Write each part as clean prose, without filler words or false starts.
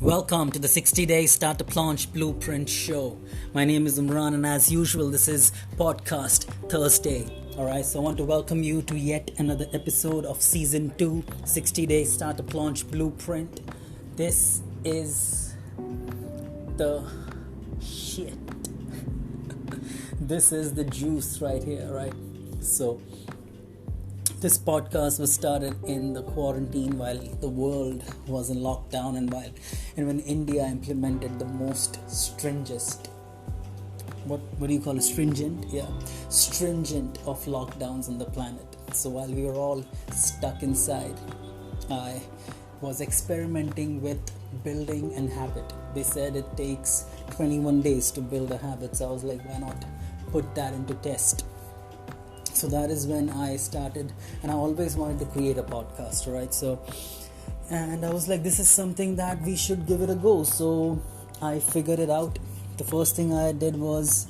Welcome to the 60 Day Startup Launch Blueprint Show. My name is Umran, and as usual, this is Podcast Thursday. Alright, so I want to welcome you to yet another episode of Season 2, 60 Day Startup Launch Blueprint. This is the shit. This is the juice right here, right? So, this podcast was started in the quarantine while the world was in lockdown and when India implemented the most stringent of lockdowns on the planet. So while we were all stuck inside, I was experimenting with building an habit. They said it takes 21 days to build a habit, so I was like, why not put that into test? So that is when I started, and I always wanted to create a podcast, right? And I was like, this is something that we should give it a go. So I figured it out. The first thing I did was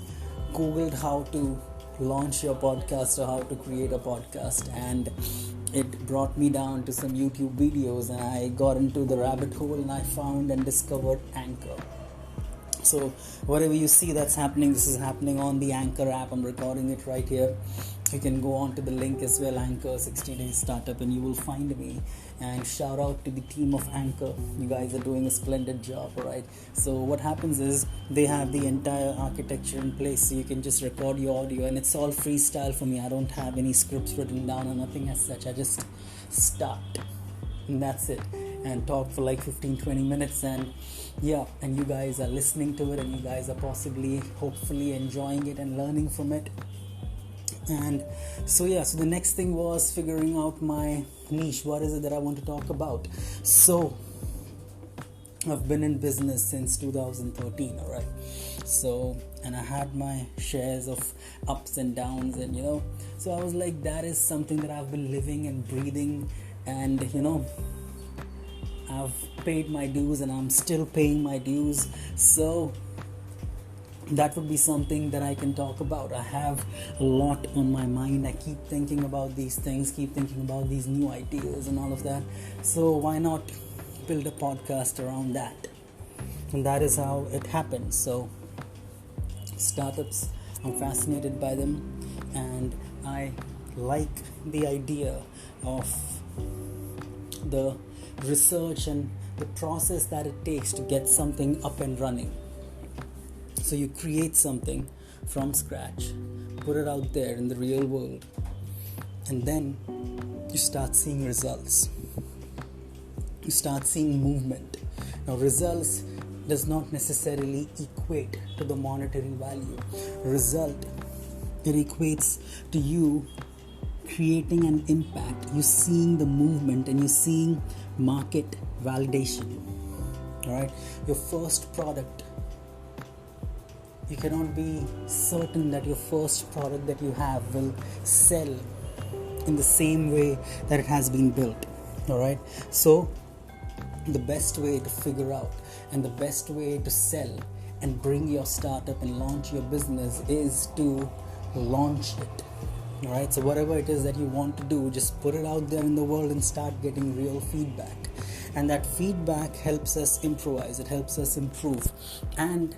Googled how to launch your podcast or how to create a podcast, and it brought me down to some YouTube videos, and I got into the rabbit hole and I found and discovered Anchor. So whatever you see that's happening, this is happening on the Anchor app. I'm recording it right here. You can go on to the link as well, Anchor 60 Days Startup, and you will find me. And shout out to the team of Anchor. You guys are doing a splendid job, alright? So what happens is they have the entire architecture in place, so you can just record your audio, and it's all freestyle for me. I don't have any scripts written down or nothing as such. I just start, and that's it, and talk for like 15-20 minutes, and you guys are listening to it, and you guys are hopefully enjoying it and learning from it. And so the next thing was figuring out my niche. What is it that I want to talk about? So I've been in business since 2013, alright? So, and I had my shares of ups and downs, and so I was like, that is something that I've been living and breathing, and I've paid my dues and I'm still paying my dues. So that would be something that I can talk about. I have a lot on my mind. I keep thinking about these things, keep thinking about these new ideas and all of that. So why not build a podcast around that? And that is how it happens. So startups, I'm fascinated by them, and I like the idea of the research and the process that it takes to get something up and running. So you create something from scratch, put it out there in the real world, and then you start seeing results. You start seeing movement. Now, results does not necessarily equate to the monetary value. It equates to you creating an impact. You're seeing the movement, and you're seeing market validation. Alright, your first product, you cannot be certain that your first product that you have will sell in the same way that it has been built. Alright, so the best way to figure out and the best way to sell and bring your startup and launch your business is to launch it. Alright, so whatever it is that you want to do, just put it out there in the world and start getting real feedback. And that feedback helps us improvise, it helps us improve, and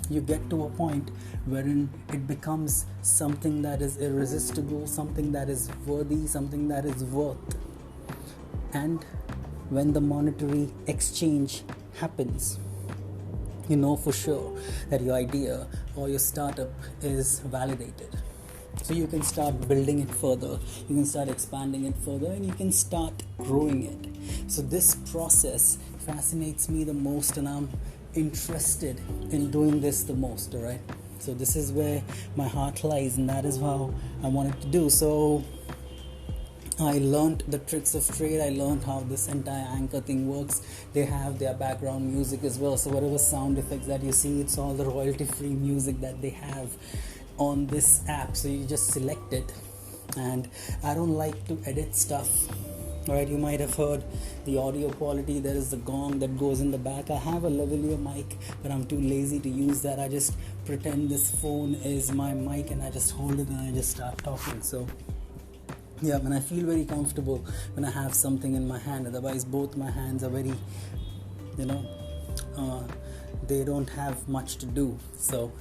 you get to a point wherein it becomes something that is irresistible, something that is worthy, something that is worth. And when the monetary exchange happens, you know for sure that your idea or your startup is validated. So you can start building it further, you can start expanding it further, and you can start growing it. So this process fascinates me the most, and I'm interested in doing this the most, alright? So this is where my heart lies, and that is how I wanted to do. So I learned the tricks of trade. I learned how this entire Anchor thing works. They have their background music as well, so whatever sound effects that you see, it's all the royalty free music that they have on this app. So you just select it, and I don't like to edit stuff. Alright, you might have heard the audio quality. There is the gong that goes in the back. I have a lavalier mic, but I'm too lazy to use that. I just pretend this phone is my mic, and I just hold it and I just start talking. So when I feel very comfortable when I have something in my hand. Otherwise both my hands are very they don't have much to do. So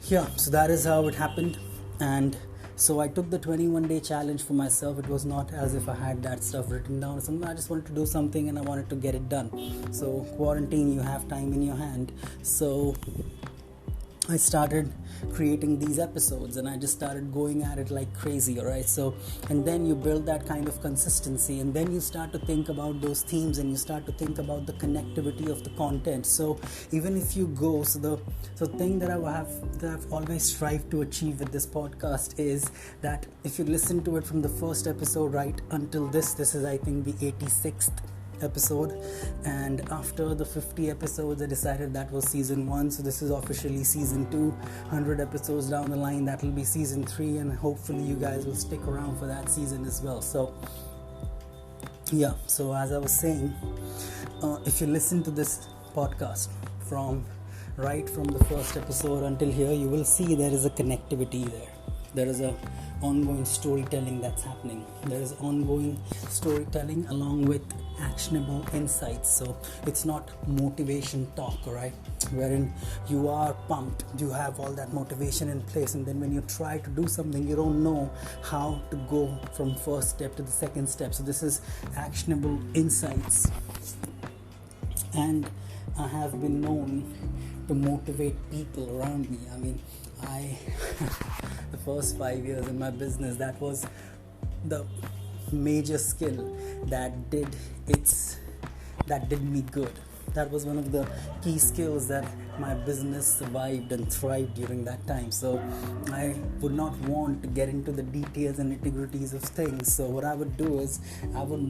yeah, so that is how it happened. And so I took the 21-day challenge for myself. It was not as if I had that stuff written down or something. I just wanted to do something and I wanted to get it done. So quarantine, you have time in your hand. So I started creating these episodes and I just started going at it like crazy, alright? So, and then you build that kind of consistency, and then you start to think about those themes and you start to think about the connectivity of the content. So even if you go, so thing that I've always strived to achieve with this podcast is that if you listen to it from the first episode right until this is I think the 86th episode, and after the 50 episodes I decided that was season 1, so this is officially season 2. 100 episodes down the line, that will be season 3, and hopefully you guys will stick around for that season as well. So yeah, so as I was saying, if you listen to this podcast from the first episode until here, you will see there is a connectivity there. There is a ongoing storytelling that's happening. There is ongoing storytelling along with actionable insights. So it's not motivation talk, right? Wherein you are pumped, you have all that motivation in place, and then when you try to do something, you don't know how to go from first step to the second step. So this is actionable insights. And I have been known to motivate people around me. I mean, the first 5 years in my business, that was the major skill that did me good. That was one of the key skills that my business survived and thrived during that time. So I would not want to get into the details and nitty-gritties of things. So what I would do is I would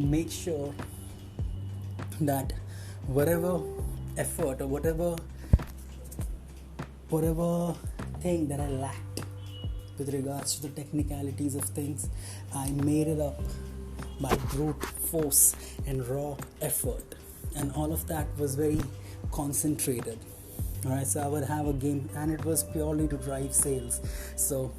make sure that whatever effort or whatever thing that I lacked with regards to the technicalities of things, I made it up by brute force and raw effort, and all of that was very concentrated. Alright, so I would have a game, and it was purely to drive sales. So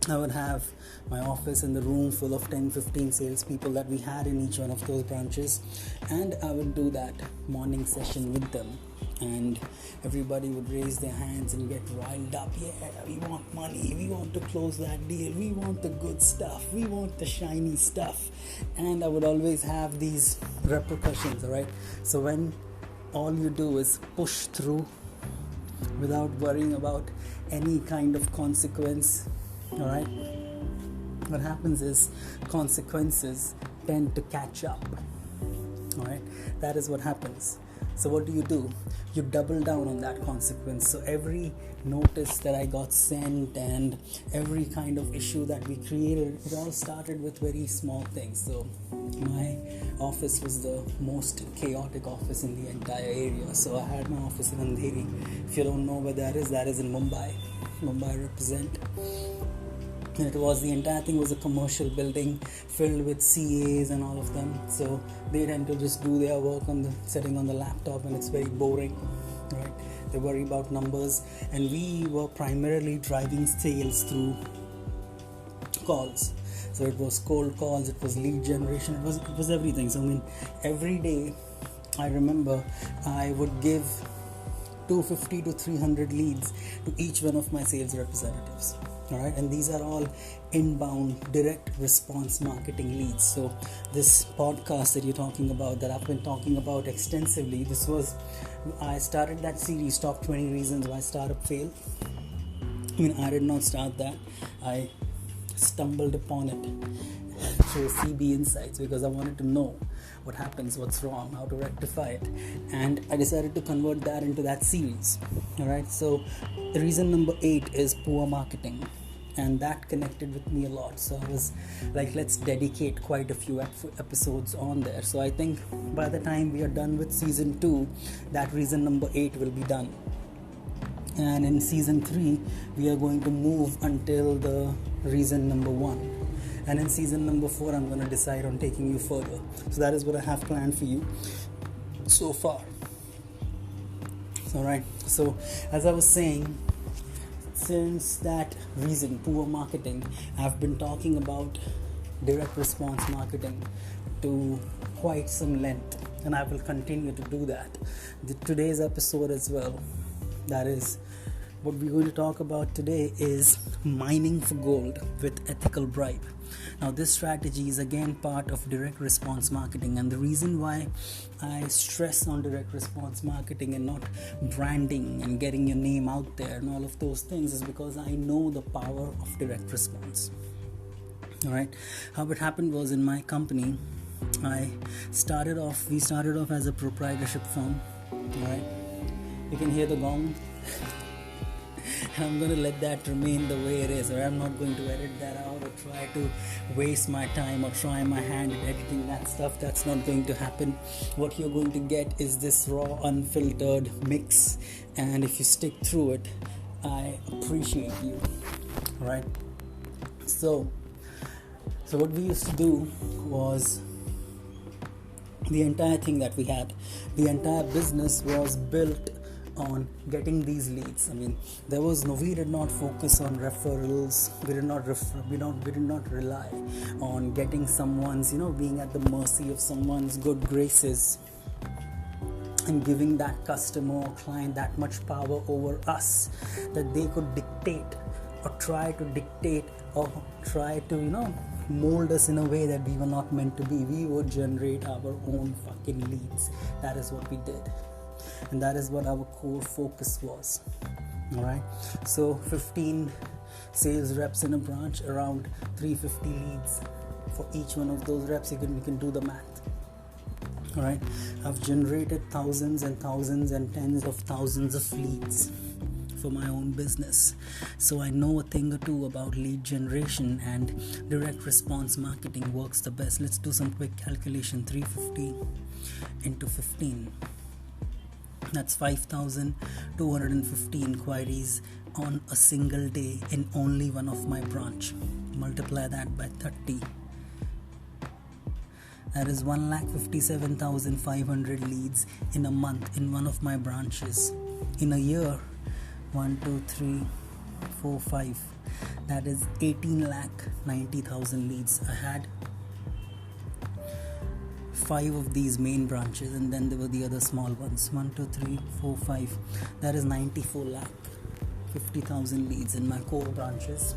I would have my office and the room full of 10-15 salespeople that we had in each one of those branches, and I would do that morning session with them, and everybody would raise their hands and get riled up. Yeah, we want money, we want to close that deal, we want the good stuff, we want the shiny stuff. And I would always have these repercussions, alright? So when all you do is push through without worrying about any kind of consequence, alright, what happens is consequences tend to catch up. Alright, that is what happens. So what do? You double down on that consequence. So every notice that I got sent and every kind of issue that we created, it all started with very small things. So my office was the most chaotic office in the entire area. So I had my office in Andheri. If you don't know where that is in Mumbai. Mumbai represent. And the entire thing was a commercial building filled with CAs and all of them. So they tend to just do their work sitting on the laptop, and it's very boring, right? They worry about numbers, and we were primarily driving sales through calls. So it was cold calls, it was lead generation, it was everything. So I mean, every day I remember I would give 250 to 300 leads to each one of my sales representatives. Alright, and these are all inbound direct response marketing leads. So this podcast that you're talking about, that I've been talking about extensively, I started that series, Top 20 Reasons Why Startup Fail. I mean, I did not start that. I stumbled upon it through CB Insights because I wanted to know what happens, what's wrong, how to rectify it, and I decided to convert that into that series. Alright, so the reason number 8 is poor marketing, and that connected with me a lot. So I was like, let's dedicate quite a few episodes on there. So I think by the time we are done with season 2, that reason number 8 will be done, and in season 3 we are going to move until the reason number 1. And in season number 4, I'm going to decide on taking you further. So that is what I have planned for you so far. Alright, so as I was saying, since that reason, poor marketing, I've been talking about direct response marketing to quite some length. and I will continue to do that. Today's episode as well, that is what we're going to talk about today, is mining for gold with ethical bribe. Now, this strategy is again part of direct response marketing, and the reason why I stress on direct response marketing and not branding and getting your name out there and all of those things is because I know the power of direct response. Alright, how it happened was, in my company, we started off as a proprietorship firm. Alright, you can hear the gong. I'm going to let that remain the way it is, or I'm not going to edit that out or try to waste my time or try my hand at editing that stuff. That's not going to happen. What you're going to get is this raw, unfiltered mix, and if you stick through it, I appreciate you. Alright, so what we used to do was, the entire thing that we had, the entire business was built on getting these leads. I mean, we did not focus on referrals. We did not rely on getting someone's, being at the mercy of someone's good graces and giving that customer or client that much power over us that they could dictate or try to mold us in a way that we were not meant to be. We would generate our own fucking leads. That is what we did. And that is what our core focus was. Alright, so 15 sales reps in a branch, around 350 leads for each one of those reps. You can do the math. Alright, I've generated thousands and thousands and tens of thousands of leads for my own business, so I know a thing or two about lead generation, and direct response marketing works the best. Let's do some quick calculation. 350 into 15, that's 5,250 inquiries on a single day in only one of my branch. Multiply that by 30. That is 1,57,500 leads in a month in one of my branches. In a year, 1, 2, 3, 4, 5. That is 18,90,000 leads. I had 5 of these main branches, and then there were the other small ones. 1, 2, 3, 4, 5. That is 94,50,000 leads in my core branches.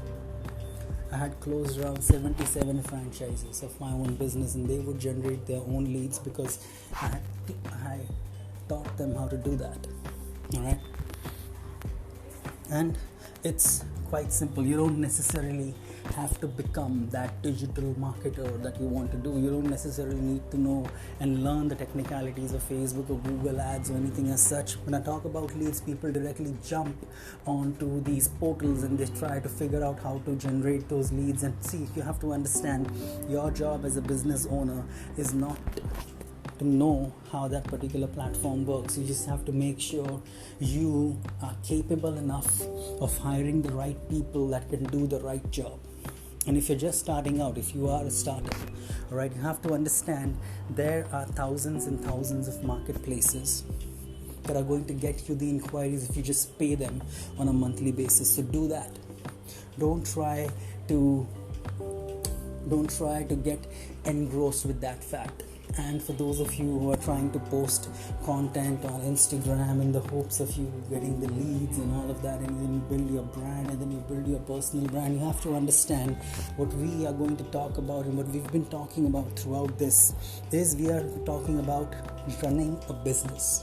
I had closed around 77 franchises of my own business, and they would generate their own leads because I taught them how to do that. Alright? And it's quite simple. You don't necessarily have to become that digital marketer that you want to do. You don't necessarily need to know and learn the technicalities of Facebook or Google ads or anything as such. When I talk about leads, people directly jump onto these portals and they try to figure out how to generate those leads. And see, you have to understand, your job as a business owner is not to know how that particular platform works. You just have to make sure you are capable enough of hiring the right people that can do the right job. And if you're just starting out, if you are a startup, alright, you have to understand there are thousands and thousands of marketplaces that are going to get you the inquiries if you just pay them on a monthly basis. So do that. Don't try to get engrossed with that fact. And for those of you who are trying to post content on Instagram in the hopes of you getting the leads and all of that, and then you build your brand and then you build your personal brand, you have to understand what we are going to talk about and what we've been talking about throughout this is we are talking about running a business.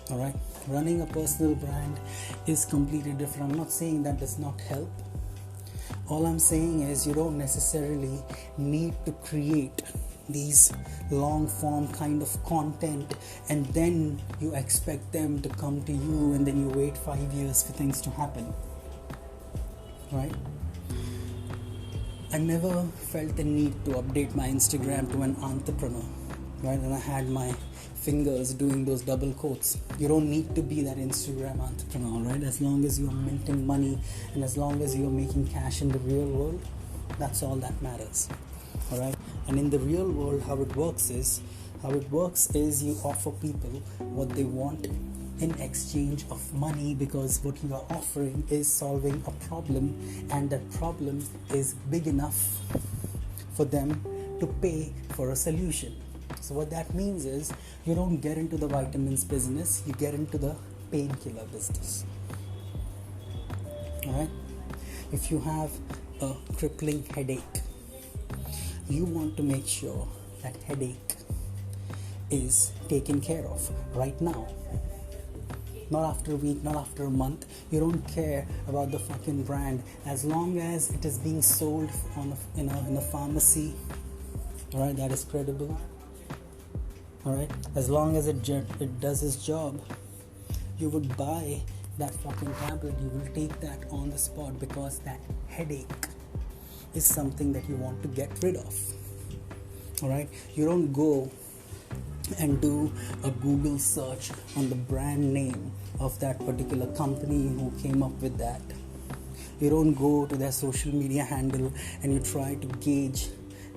Alright, running a personal brand is completely different. I'm not saying that does not help. All I'm saying is you don't necessarily need to create these long form kind of content and then you expect them to come to you and then you wait 5 years for things to happen. Right? I never felt the need to update my Instagram to an entrepreneur. Right? And I had my fingers doing those double quotes. You don't need to be that Instagram entrepreneur, right? As long as you're minting money and as long as you're making cash in the real world, that's all that matters. Alright, and in the real world, how it works is you offer people what they want in exchange of money, because what you are offering is solving a problem, and that problem is big enough for them to pay for a solution. So what that means is you don't get into the vitamins business, you get into the painkiller business. Alright? If you have a crippling headache, you want to make sure that headache is taken care of right now. Not after a week, not after a month. You don't care about the fucking brand as long as it is being sold in a pharmacy. Alright, that is credible. Alright, as long as it does its job, you would buy that fucking tablet. You will take that on the spot because that headache is something that you want to get rid of. Alright, you don't go and do a Google search on the brand name of that particular company who came up with that. You don't go to their social media handle and you try to gauge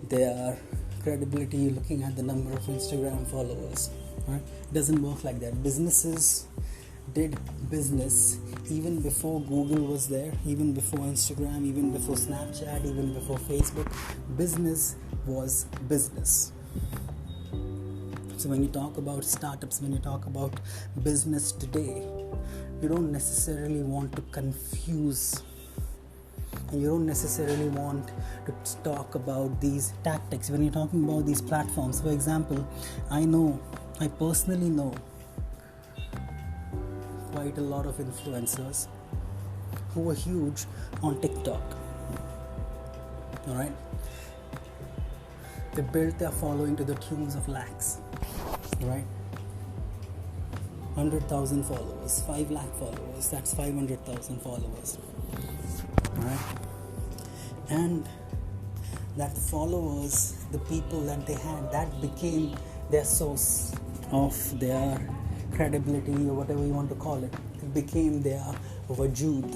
their credibility looking at the number of Instagram followers. Right? It doesn't work like that. Businesses did business even before Google was there, even before Instagram, even before Snapchat, even before Facebook. Business was business. So when you talk about startups, when you talk about business today, you don't necessarily want to confuse, and you don't necessarily want to talk about these tactics. When you're talking about these platforms, for example, I personally know quite a lot of influencers who are huge on TikTok. Alright? They built their following to the tunes of lakhs. Right? 100,000 followers, 5 lakh followers, that's 500,000 followers. Right? And that followers, the people that they had, that became their source of their credibility or whatever you want to call it. It became their wajood,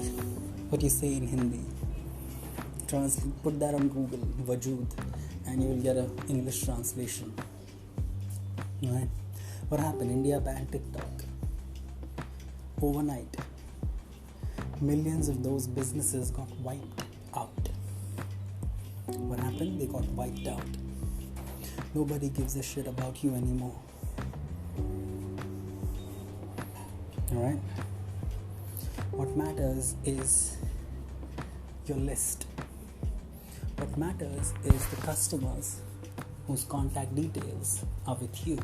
what you say in Hindi. Put that on Google, wajood, and you will get an English translation. Right? What happened? India banned TikTok. Overnight, millions of those businesses got wiped out. What happened? They got wiped out. Nobody gives a shit about you anymore. Alright? What matters is your list. What matters is the customers whose contact details are with you.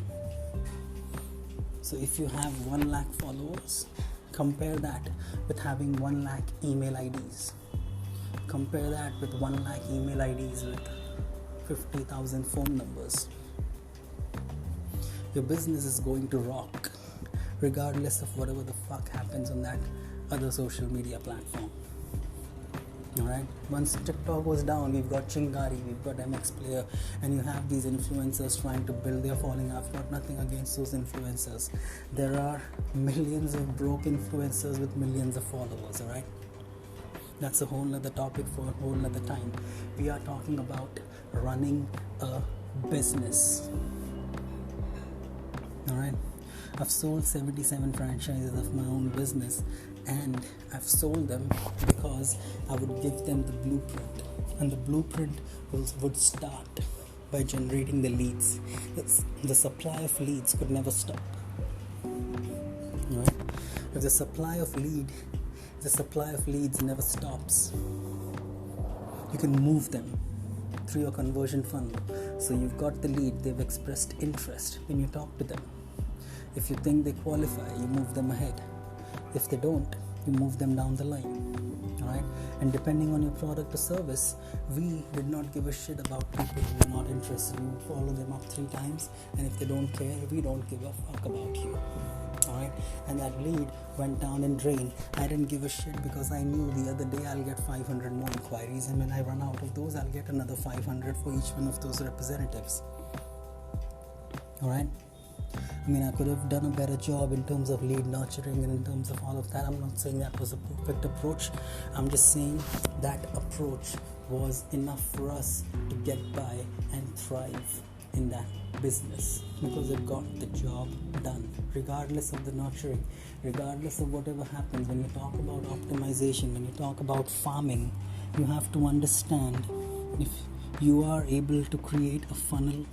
So if you have 1 lakh followers, compare that with having 1 lakh email IDs. Compare that with 1 lakh email IDs with 50,000 phone numbers. Your business is going to rock regardless of whatever the fuck happens on that other social media platform. Alright, once TikTok goes down, we've got Chingari, we've got MX Player, and you have these influencers trying to build their following. I've got nothing against those influencers. There are millions of broke influencers with millions of followers, alright? That's a whole other topic for a whole other time. We are talking about running a business. Alright? I've sold 77 franchises of my own business, and I've sold them because I would give them the blueprint, and the blueprint would start by generating the leads. The supply of leads could never stop. Right? If the supply of leads never stops, you can move them through your conversion funnel. So you've got the lead, they've expressed interest when you talk to them. If you think they qualify, you move them ahead. If they don't, you move them down the line. Alright? And depending on your product or service, we did not give a shit about people who are not interested. We would follow them up 3 times, and if they don't care, we don't give a fuck about you. Alright? And that lead went down in drain. I didn't give a shit because I knew the other day I'll get 500 more inquiries, and when I run out of those, I'll get another 500 for each one of those representatives. Alright? I mean, I could have done a better job in terms of lead nurturing and in terms of all of that. I'm not saying that was a perfect approach. I'm just saying that approach was enough for us to get by and thrive in that business because it got the job done, regardless of the nurturing, regardless of whatever happens. When you talk about optimization, when you talk about farming, you have to understand if you are able to create a funnel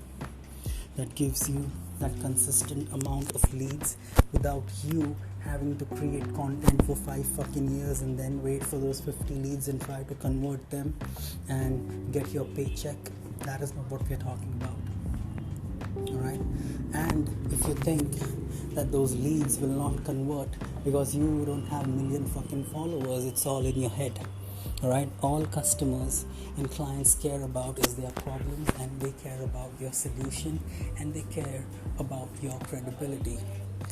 that gives you that consistent amount of leads without you having to create content for 5 fucking years and then wait for those 50 leads and try to convert them and get your paycheck. That is not what we're talking about. Alright? And if you think that those leads will not convert because you don't have a million fucking followers, it's all in your head. Alright? All customers and clients care about is their problems, and they care about your solution, and they care about your credibility.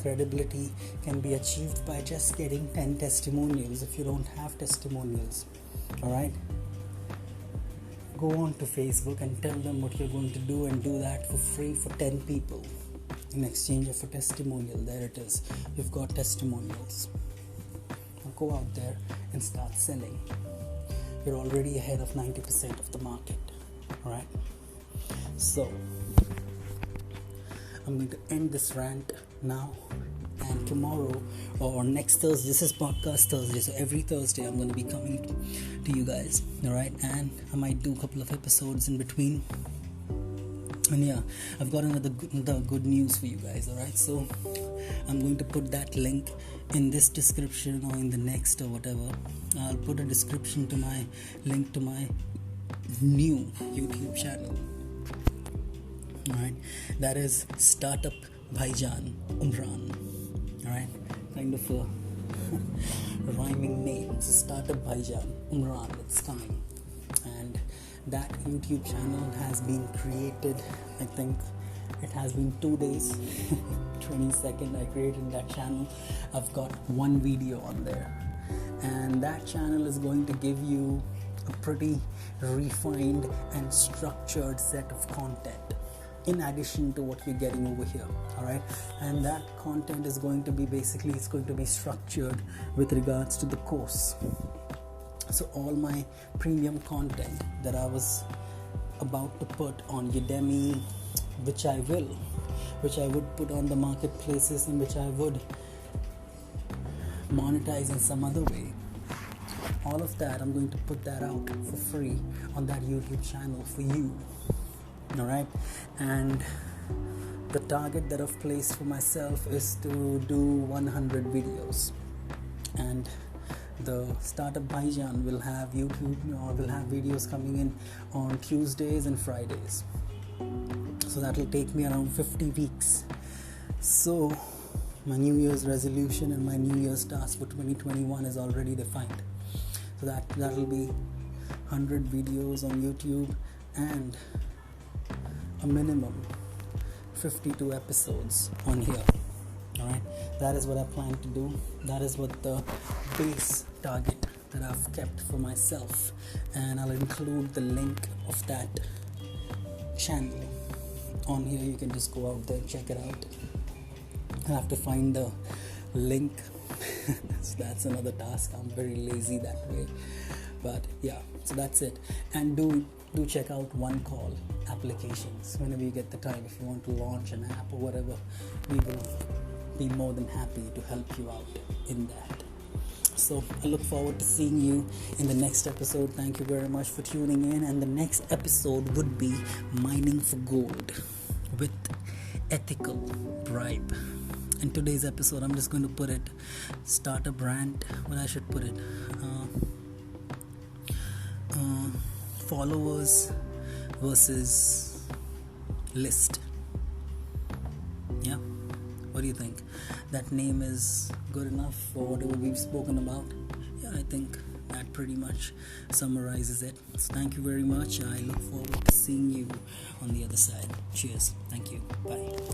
Credibility can be achieved by just getting 10 testimonials if you don't have testimonials. Alright? Go on to Facebook and tell them what you're going to do, and do that for free for 10 people in exchange of a testimonial. There it is. You've got testimonials. Now go out there and start selling. You're already ahead of 90% of the market. Alright? So, I'm going to end this rant now, and tomorrow or next Thursday, this is podcast Thursday, so every Thursday I'm going to be coming to you guys. Alright? And I might do a couple of episodes in between. And yeah, I've got another good news for you guys. Alright? So, I'm going to put that link in this description or in the next or whatever. I'll put a description to my link to my new YouTube channel. Alright, that is Startup Bhaijan Umran. Alright, kind of a rhyming name. It's a Startup Bhaijan Umran. It's coming, and that YouTube channel has been created. I think it has been 2 days. 22nd I created that channel. I've got one video on there, and that channel is going to give you a pretty refined and structured set of content in addition to what you're getting over here. Alright, and that content is going to be basically, it's going to be structured with regards to the course. So all my premium content that I was about to put on Udemy, which I would put on the marketplaces, and which I would monetize in some other way, all of that I'm going to put that out for free on that YouTube channel for you. Alright, and the target that I've placed for myself is to do 100 videos, and the Startup Bhaijan will have videos coming in on Tuesdays and Fridays. So that will take me around 50 weeks. So my New Year's resolution and my New Year's task for 2021 is already defined. So that will be 100 videos on YouTube and a minimum 52 episodes on here. Alright, that is what I plan to do. That is what the base target that I've kept for myself, and I'll include the link of that channel on here. You can just go out there and check it out. I have to find the link. So that's another task. I'm very lazy that way, but yeah, so that's it. And do check out OneCall applications whenever you get the time. If you want to launch an app or whatever, we will be more than happy to help you out in that. So I look forward to seeing you in the next episode. Thank you very much for tuning in, and the next episode would be mining for gold with ethical bribe. In today's episode, I'm just going to put it start a brand. What I should put it, followers versus list. Yeah, what do you think? That name is good enough for whatever we've spoken about? Yeah, I think that pretty much summarizes it. So thank you very much. I look forward to seeing you on the other side. Cheers. Thank you. Bye.